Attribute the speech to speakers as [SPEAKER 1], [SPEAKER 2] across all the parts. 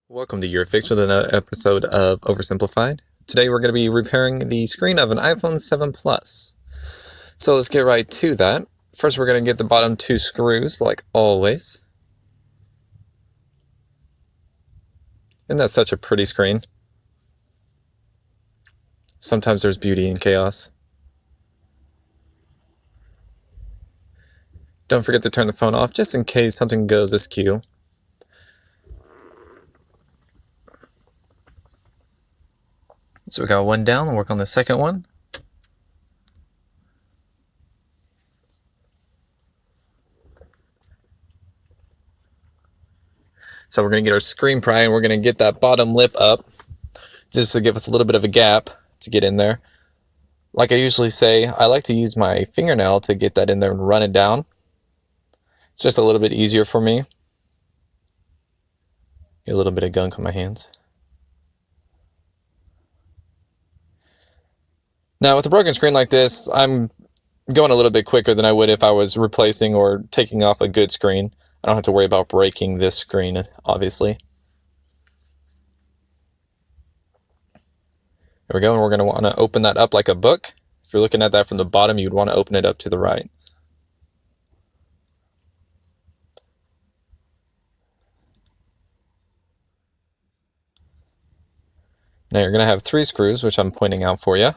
[SPEAKER 1] Welcome to Your Fix with another episode of Oversimplified. Today we're going to be repairing the screen of an iPhone 7 Plus. So let's get right to that. First we're going to get the bottom two screws like always. Isn't that such a pretty screen? Sometimes there's beauty in chaos. Don't forget to turn the phone off just in case something goes askew. So we got one down, we'll work on the second one. So we're going to get our screen pry and we're going to get that bottom lip up just to give us a little bit of a gap to get in there. Like I usually say, I like to use my fingernail to get that in there and run it down. It's just a little bit easier for me. Get a little bit of gunk on my hands. Now with a broken screen like this, I'm going a little bit quicker than I would if I was replacing or taking off a good screen. I don't have to worry about breaking this screen, obviously. There we go, and we're going to want to open that up like a book. If you're looking at that from the bottom, you'd want to open it up to the right. Now you're going to have 3 screws, which I'm pointing out for you.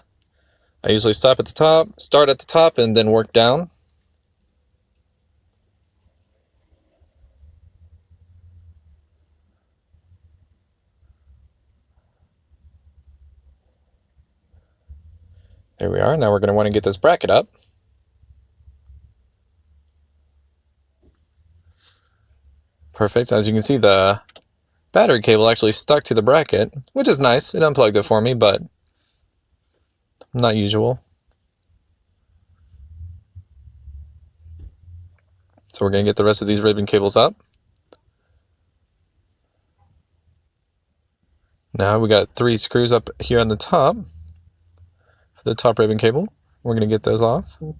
[SPEAKER 1] I usually start at the top, and then work down. There we are. Now we're going to want to get this bracket up. Perfect. As you can see, the battery cable actually stuck to the bracket, which is nice. It unplugged it for me, but not usual. So we're going to get the rest of these ribbon cables up. Now we got 3 screws up here on the top for the top ribbon cable. We're going to get those off. And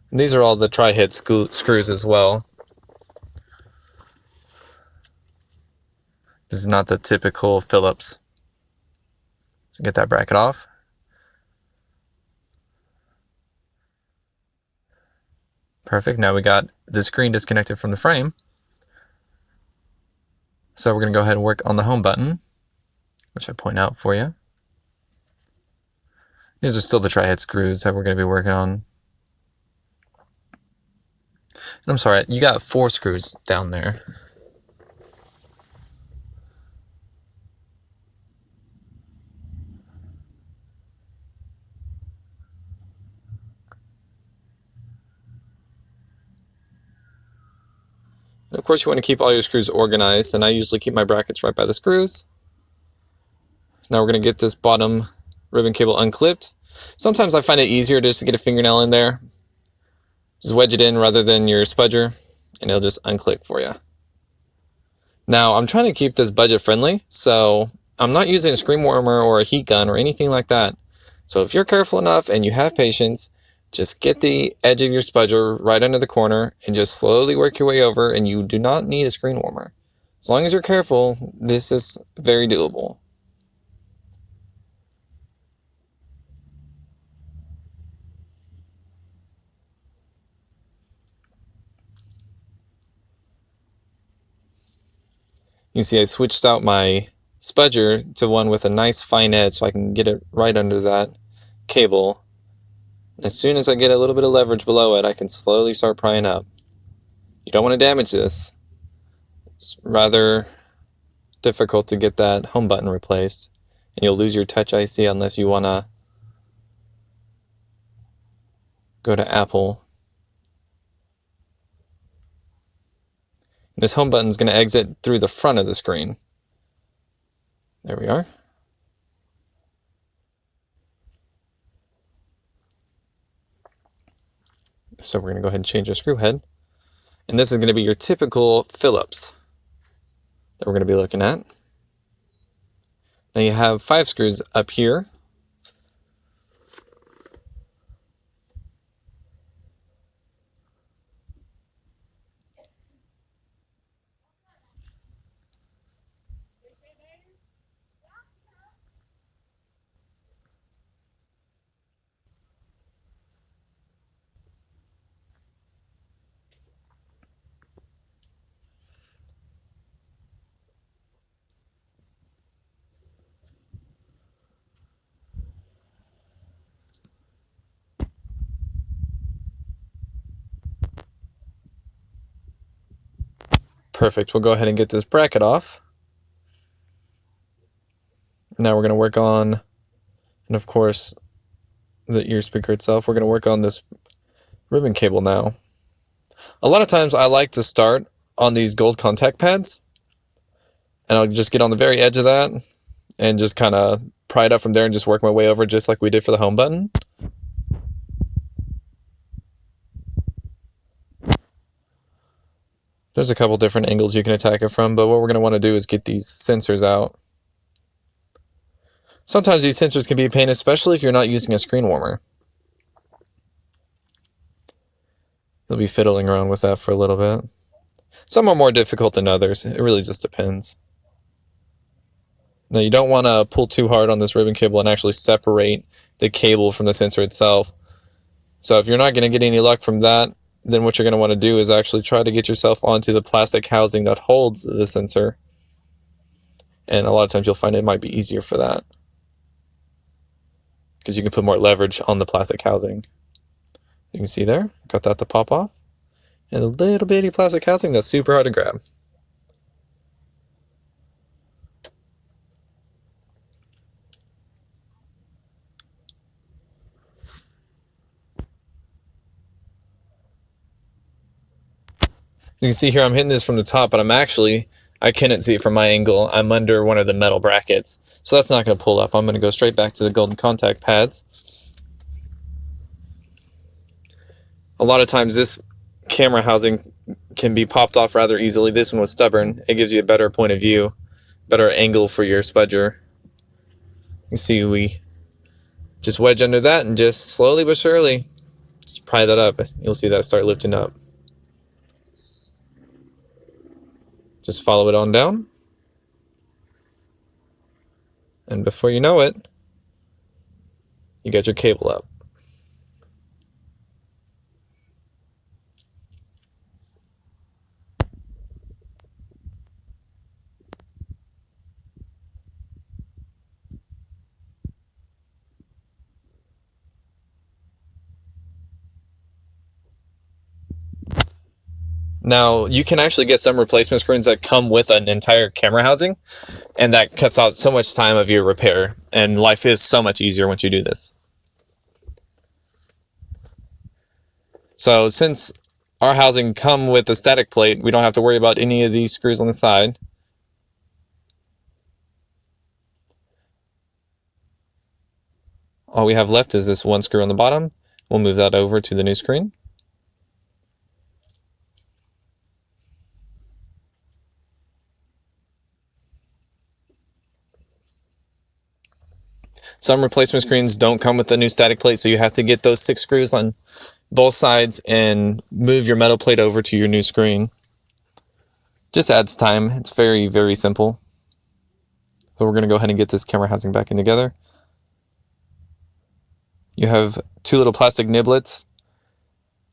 [SPEAKER 1] these are all the tri-head screws as well. This is not the typical Phillips. So get that bracket off. Perfect. Now we got the screen disconnected from the frame. So we're going to go ahead and work on the home button, which I point out for you. These are still the tri-head screws that we're going to be working on. And I'm sorry, you got 4 screws down there. And of course you want to keep all your screws organized, and I usually keep my brackets right by the screws. Now we're going to get this bottom ribbon cable unclipped. Sometimes I find it easier just to get a fingernail in there. Just wedge it in rather than your spudger, and it'll just unclick for you. Now I'm trying to keep this budget friendly, so I'm not using a screen warmer or a heat gun or anything like that. So if you're careful enough and you have patience, just get the edge of your spudger right under the corner and just slowly work your way over, and you do not need a screen warmer. As long as you're careful, this is very doable. You see I switched out my spudger to one with a nice fine edge so I can get it right under that cable. As soon as I get a little bit of leverage below it, I can slowly start prying up. You don't want to damage this. It's rather difficult to get that home button replaced, and you'll lose your Touch IC unless you want to go to Apple. This home button is going to exit through the front of the screen. There we are. So we're going to go ahead and change our screw head. And this is going to be your typical Phillips that we're going to be looking at. Now you have 5 screws up here. Perfect. We'll go ahead and get this bracket off. Now we're going to work on, and of course, the ear speaker itself. We're going to work on this ribbon cable now. A lot of times I like to start on these gold contact pads, and I'll just get on the very edge of that and just kind of pry it up from there and just work my way over just like we did for the home button. There's a couple different angles you can attack it from, but what we're going to want to do is get these sensors out. Sometimes these sensors can be a pain, especially if you're not using a screen warmer. You'll be fiddling around with that for a little bit. Some are more difficult than others. It really just depends. Now, you don't want to pull too hard on this ribbon cable and actually separate the cable from the sensor itself. So if you're not going to get any luck from that, then what you're going to want to do is actually try to get yourself onto the plastic housing that holds the sensor. And a lot of times you'll find it might be easier for that, because you can put more leverage on the plastic housing. You can see there, got that to pop off. And a little bitty plastic housing that's super hard to grab. As you can see here, I'm hitting this from the top, but I couldn't see it from my angle. I'm under one of the metal brackets, so that's not going to pull up. I'm going to go straight back to the golden contact pads. A lot of times this camera housing can be popped off rather easily. This one was stubborn. It gives you a better point of view, better angle for your spudger. You can see we just wedge under that and just slowly but surely just pry that up. You'll see that start lifting up. Just follow it on down. And before you know it, you got your cable up. Now, you can actually get some replacement screens that come with an entire camera housing, and that cuts out so much time of your repair, and life is so much easier once you do this. So since our housing come with a static plate, we don't have to worry about any of these screws on the side. All we have left is this one screw on the bottom. We'll move that over to the new screen. Some replacement screens don't come with the new static plate, so you have to get those 6 screws on both sides and move your metal plate over to your new screen. Just adds time. It's very, very simple. So we're going to go ahead and get this camera housing back in together. You have 2 little plastic niblets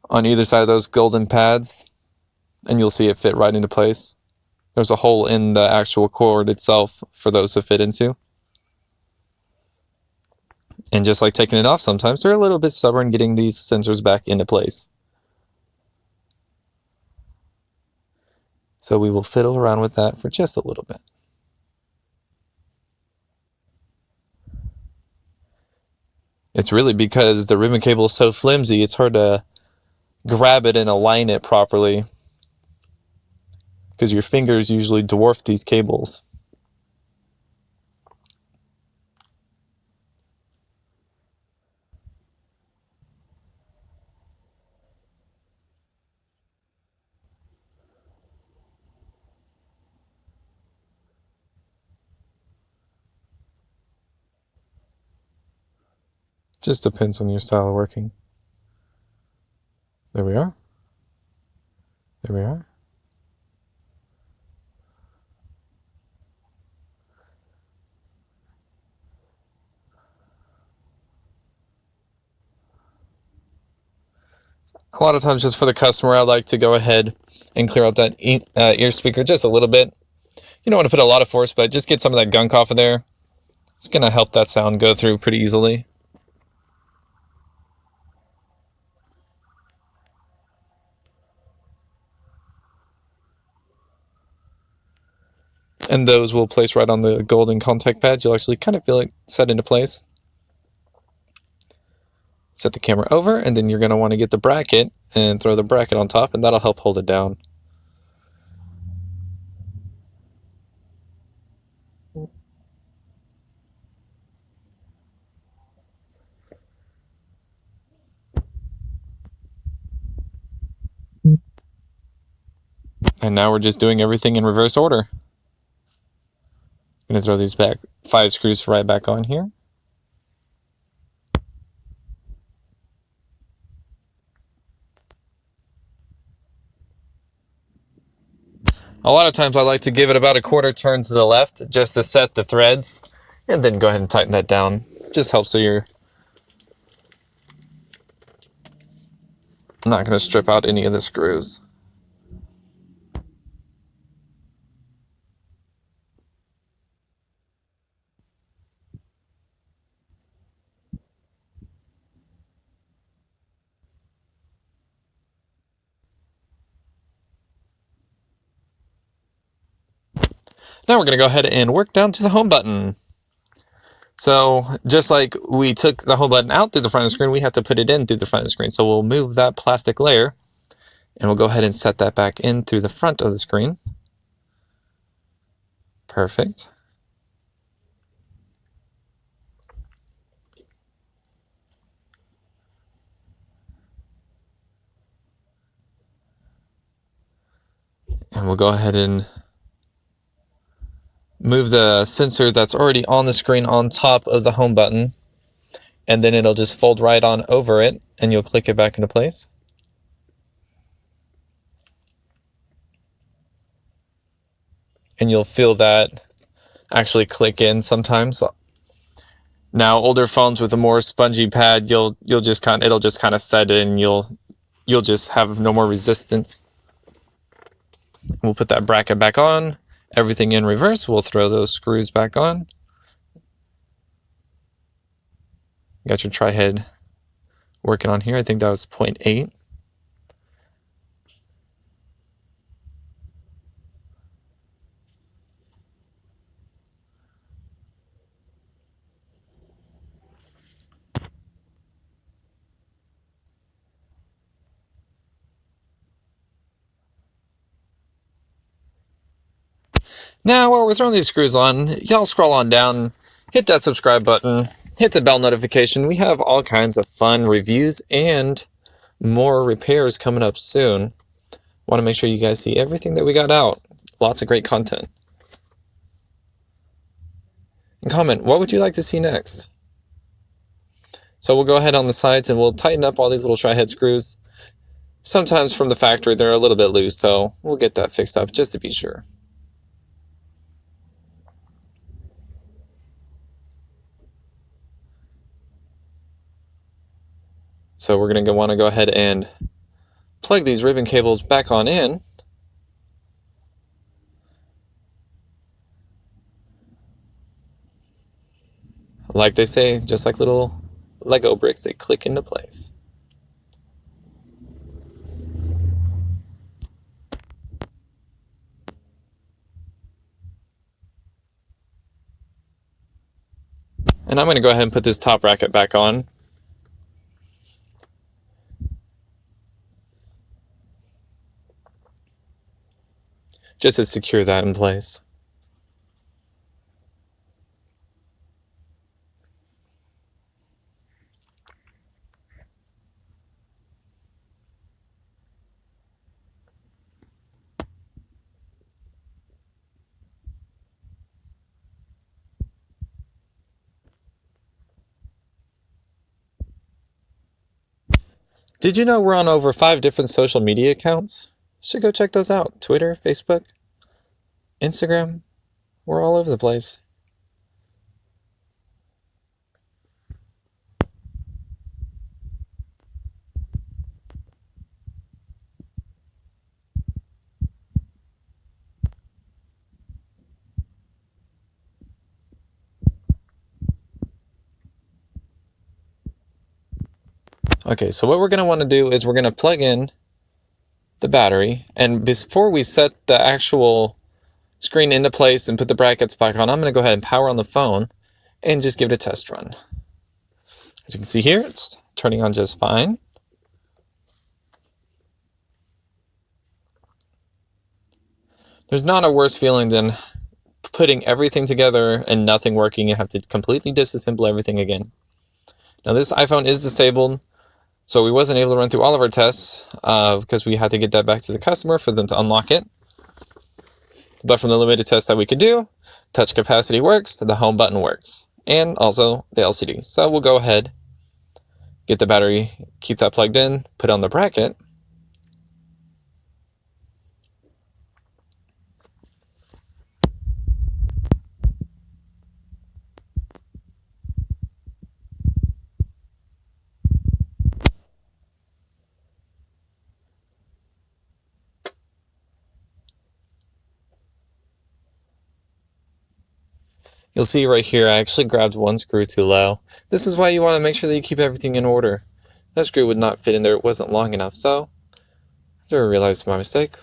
[SPEAKER 1] on either side of those golden pads, and you'll see it fit right into place. There's a hole in the actual cord itself for those to fit into. And just like taking it off, sometimes they're a little bit stubborn getting these sensors back into place. So we will fiddle around with that for just a little bit. It's really because the ribbon cable is so flimsy, it's hard to grab it and align it properly, because your fingers usually dwarf these cables. Just depends on your style of working. There we are. There we are. A lot of times just for the customer, I like to go ahead and clear out that ear speaker just a little bit. You don't want to put a lot of force, but just get some of that gunk off of there. It's going to help that sound go through pretty easily. And those will place right on the golden contact pads. You'll actually kind of feel it set into place. Set the camera over, and then you're going to want to get the bracket and throw the bracket on top, and that'll help hold it down. And now we're just doing everything in reverse order. I'm going to throw these 5 screws right back on here. A lot of times I like to give it about a quarter turn to the left just to set the threads, and then go ahead and tighten that down. Just helps so you're not going to strip out any of the screws. Now we're going to go ahead and work down to the home button. So just like we took the home button out through the front of the screen, we have to put it in through the front of the screen. So we'll move that plastic layer, and we'll go ahead and set that back in through the front of the screen. Perfect. And we'll go ahead and move the sensor that's already on the screen on top of the home button, and then it'll just fold right on over it, and you'll click it back into place. And you'll feel that actually click in sometimes. Now, older phones with a more spongy pad, it'll just kind of set in. You'll just have no more resistance. We'll put that bracket back on. Everything in reverse. We'll throw those screws back on. Got your tri-head working on here. I think that was 0.8. Now, while we're throwing these screws on, y'all scroll on down, hit that subscribe button, hit the bell notification. We have all kinds of fun reviews and more repairs coming up soon. Want to make sure you guys see everything that we got out. Lots of great content. And comment, what would you like to see next? So we'll go ahead on the sides and we'll tighten up all these little tri-head screws. Sometimes from the factory they're a little bit loose, so we'll get that fixed up just to be sure. So we're going to want to go ahead and plug these ribbon cables back on in. Like they say, just like little Lego bricks, they click into place. And I'm going to go ahead and put this top bracket back on. Just to secure that in place. Did you know we're on over 5 different social media accounts? Should go check those out. Twitter, Facebook, Instagram. We're all over the place. Okay, so what we're going to want to do is we're going to plug in the battery, and before we set the actual screen into place and put the brackets back on, I'm going to go ahead and power on the phone and just give it a test run. As you can see here, it's turning on just fine. There's not a worse feeling than putting everything together and nothing working. You have to completely disassemble everything again. Now this iPhone is disabled, so we wasn't able to run through all of our tests because we had to get that back to the customer for them to unlock it. But from the limited tests that we could do, touch capacity works, the home button works, and also the LCD. So we'll go ahead, get the battery, keep that plugged in, put on the bracket. You'll see right here, I actually grabbed one screw too low. This is why you want to make sure that you keep everything in order. That screw would not fit in there, it wasn't long enough, so after I realized my mistake,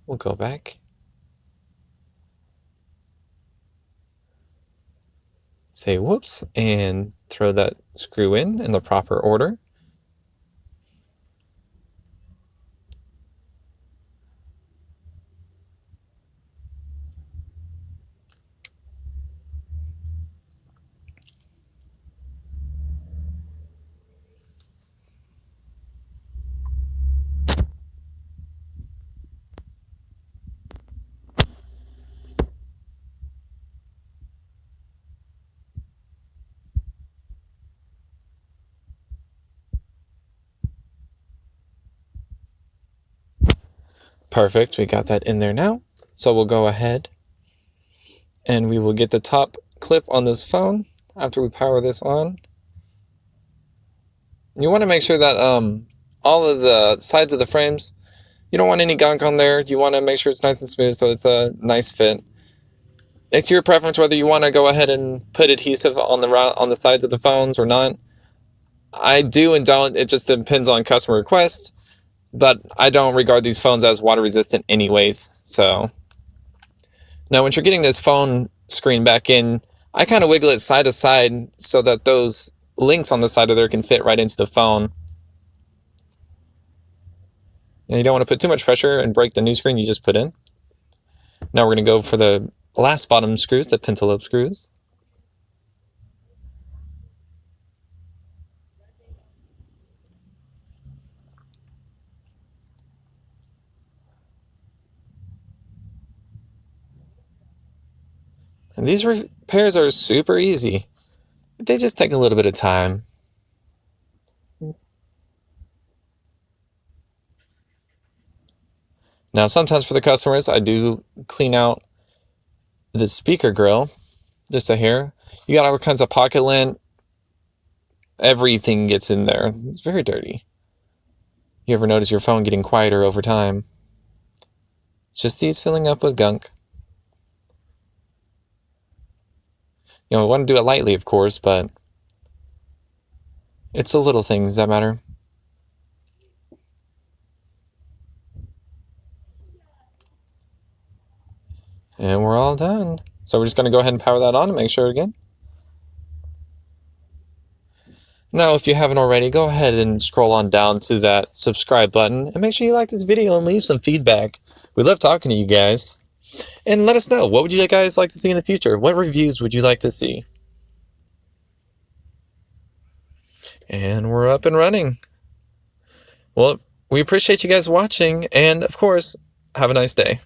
[SPEAKER 1] we'll go back. Say whoops, and throw that screw in the proper order. Perfect, we got that in there now. So we'll go ahead and we will get the top clip on this phone after we power this on. You want to make sure that all of the sides of the frames, you don't want any gunk on there. You want to make sure it's nice and smooth so it's a nice fit. It's your preference whether you want to go ahead and put adhesive on the sides of the phones or not. I do and don't, it just depends on customer requests. But I don't regard these phones as water resistant anyways. So now once you're getting this phone screen back in, I kind of wiggle it side to side so that those links on the side of there can fit right into the phone. And you don't want to put too much pressure and break the new screen you just put in. Now we're going to go for the last bottom screws, the pentalobe screws. And these repairs are super easy. They just take a little bit of time. Now sometimes for the customers, I do clean out the speaker grill just a hair. You got all kinds of pocket lint. Everything gets in there. It's very dirty. You ever notice your phone getting quieter over time? It's just these filling up with gunk. You know, I want to do it lightly, of course, but it's the little things that matter. And we're all done. So we're just going to go ahead and power that on and make sure again. Now, if you haven't already, go ahead and scroll on down to that subscribe button and make sure you like this video and leave some feedback. We love talking to you guys. And let us know, what would you guys like to see in the future? What reviews would you like to see? And we're up and running. Well, we appreciate you guys watching, and of course, have a nice day.